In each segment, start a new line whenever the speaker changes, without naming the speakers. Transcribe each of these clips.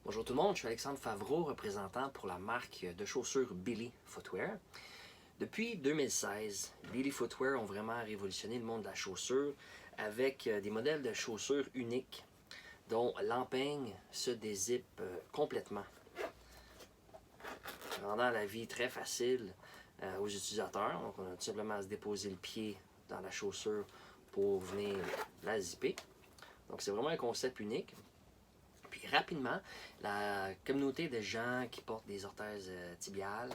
Bonjour tout le monde, je suis Alexandre Favreau, représentant pour la marque de chaussures Billy Footwear. Depuis 2016, Billy Footwear ont vraiment révolutionné le monde de la chaussure avec des modèles de chaussures uniques dont l'empeigne se dézippe complètement, rendant la vie très facile aux utilisateurs. Donc on a tout simplement à se déposer le pied dans la chaussure pour venir la zipper. Donc c'est vraiment un concept unique. Puis rapidement, la communauté de gens qui portent des orthèses tibiales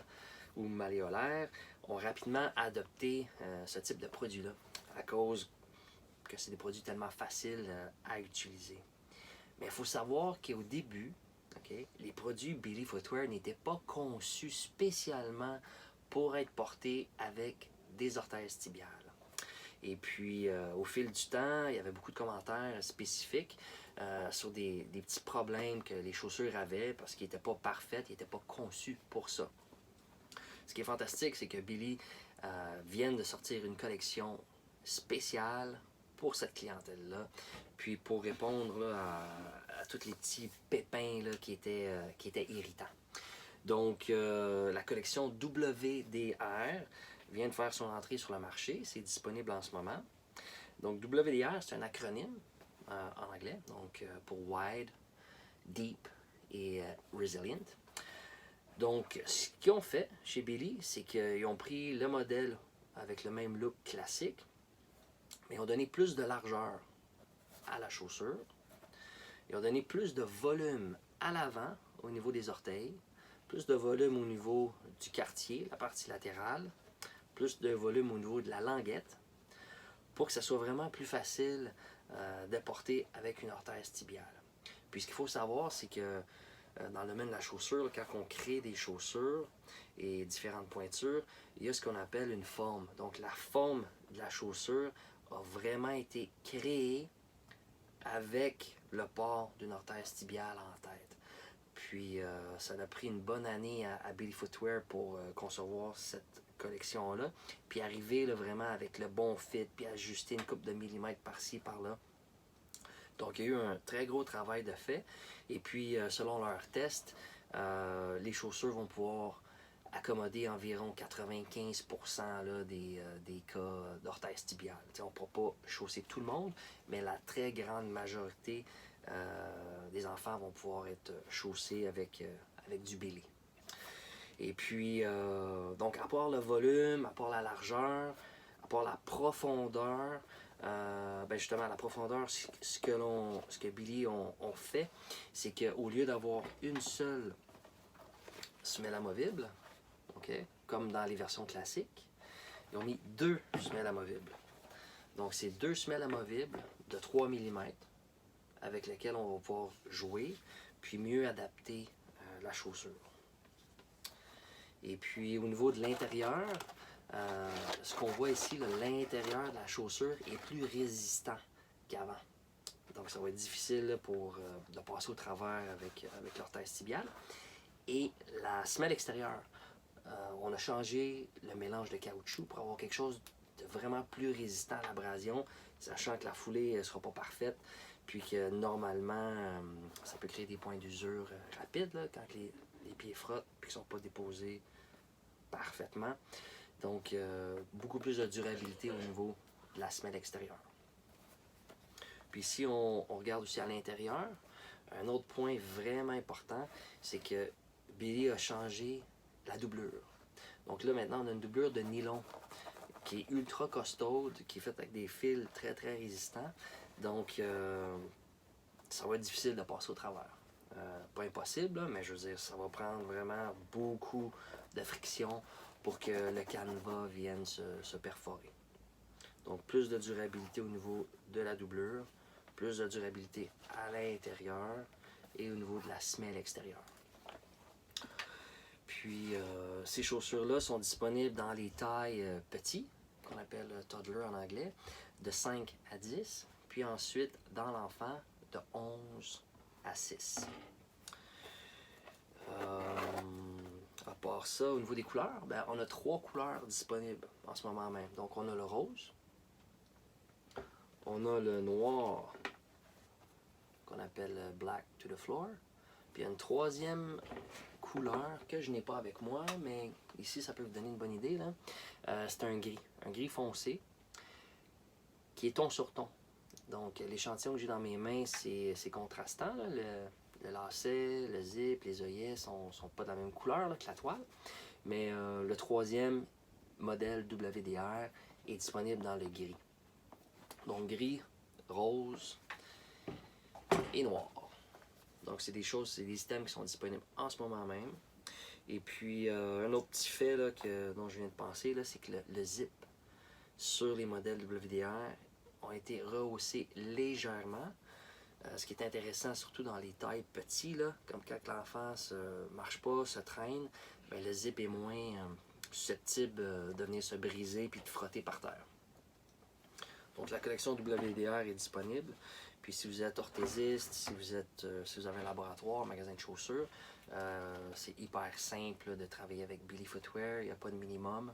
ou malléolaires ont rapidement adopté ce type de produit-là à cause que c'est des produits tellement faciles à utiliser. Mais il faut savoir qu'au début, les produits Billy Footwear n'étaient pas conçus spécialement pour être portés avec des orthèses tibiales. Et puis, au fil du temps, il y avait beaucoup de commentaires spécifiques sur des petits problèmes que les chaussures avaient parce qu'ils n'étaient pas parfaites, ils n'étaient pas conçus pour ça. Ce qui est fantastique, c'est que Billy vient de sortir une collection spéciale pour cette clientèle-là, puis pour répondre là, à tous les petits pépins là, qui étaient irritants. Donc, la collection WDR vient de faire son entrée sur le marché. C'est disponible en ce moment. Donc, WDR, c'est un acronyme en anglais, donc pour Wide, Deep et Resilient. Donc, ce qu'ils ont fait chez Billy, c'est qu'ils ont pris le modèle avec le même look classique, mais ils ont donné plus de largeur à la chaussure. Ils ont donné plus de volume à l'avant au niveau des orteils, plus de volume au niveau du quartier, la partie latérale, plus de volume au niveau de la languette, pour que ça soit vraiment plus facile de porter avec une orthèse tibiale. Puis ce qu'il faut savoir, c'est que dans le domaine de la chaussure, quand on crée des chaussures et différentes pointures, il y a ce qu'on appelle une forme. Donc la forme de la chaussure a vraiment été créée avec le port d'une orthèse tibiale en tête. Puis ça a pris une bonne année à Billy Footwear pour concevoir cette collection-là, puis arriver là, vraiment avec le bon fit, puis ajuster une couple de millimètres par-ci, par-là. Donc il y a eu un très gros travail de fait, et puis selon leurs tests, les chaussures vont pouvoir accommoder environ 95% là, des cas d'orthèse tibiale. T'sais, on ne pourra pas chausser tout le monde, mais la très grande majorité des enfants vont pouvoir être chaussés avec du Billy. Et puis, donc, à part le volume, à part la largeur, à part la profondeur, ben justement, la profondeur, ce que Billy ont fait, c'est qu'au lieu d'avoir une seule semelle amovible, comme dans les versions classiques, ils ont mis deux semelles amovibles. Donc, c'est deux semelles amovibles de 3 mm avec lesquelles on va pouvoir jouer, puis mieux adapter la chaussure. Et puis, au niveau de l'intérieur, ce qu'on voit ici, l'intérieur de la chaussure est plus résistant qu'avant. Donc, ça va être difficile là, de passer au travers avec l'orthèse tibiale. Et la semelle extérieure, on a changé le mélange de caoutchouc pour avoir quelque chose de vraiment plus résistant à l'abrasion, sachant que la foulée ne sera pas parfaite, puis que normalement, ça peut créer des points d'usure rapides là, quand les pieds frottent puis qu'ils ne sont pas déposés parfaitement. Donc, beaucoup plus de durabilité au niveau de la semelle extérieure. Puis si on regarde aussi à l'intérieur, un autre point vraiment important, c'est que Billy a changé la doublure. Donc là, maintenant, on a une doublure de nylon qui est ultra costaude, qui est faite avec des fils très, très résistants. Donc, ça va être difficile de passer au travers. Pas impossible, là, mais je veux dire, ça va prendre vraiment beaucoup de friction pour que le canevas vienne se perforer. Donc, plus de durabilité au niveau de la doublure, plus de durabilité à l'intérieur et au niveau de la semelle extérieure. Puis, ces chaussures-là sont disponibles dans les tailles petits, qu'on appelle toddler en anglais, de 5 à 10. Puis ensuite, dans l'enfant, de 11 à 6. À part ça, au niveau des couleurs, ben, on a 3 couleurs disponibles en ce moment même. Donc, on a le rose, on a le noir, qu'on appelle black to the floor, Puis il y a une troisième couleur que je n'ai pas avec moi, mais ici ça peut vous donner une bonne idée. C'est un gris foncé, qui est ton sur ton. Donc l'échantillon que j'ai dans mes mains, c'est contrastant. Là. Le lacet, le zip, les œillets sont pas de la même couleur là, que la toile. Mais le troisième modèle WDR est disponible dans le gris. Donc gris, rose et noir. Donc c'est des items qui sont disponibles en ce moment même. Et puis un autre petit fait là, dont je viens de penser, c'est que le zip sur les modèles WDR ont été rehaussés légèrement. Ce qui est intéressant, surtout dans les tailles petites, comme quand l'enfant ne marche pas, se traîne, ben, le zip est moins susceptible de venir se briser et de frotter par terre. Donc la collection WDR est disponible. Puis si vous êtes orthésiste, si vous avez un laboratoire, un magasin de chaussures, c'est hyper simple de travailler avec Billy Footwear, il n'y a pas de minimum.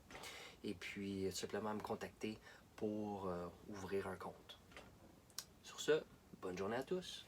Et puis tout simplement me contacter pour ouvrir un compte. Sur ce, bonne journée à tous!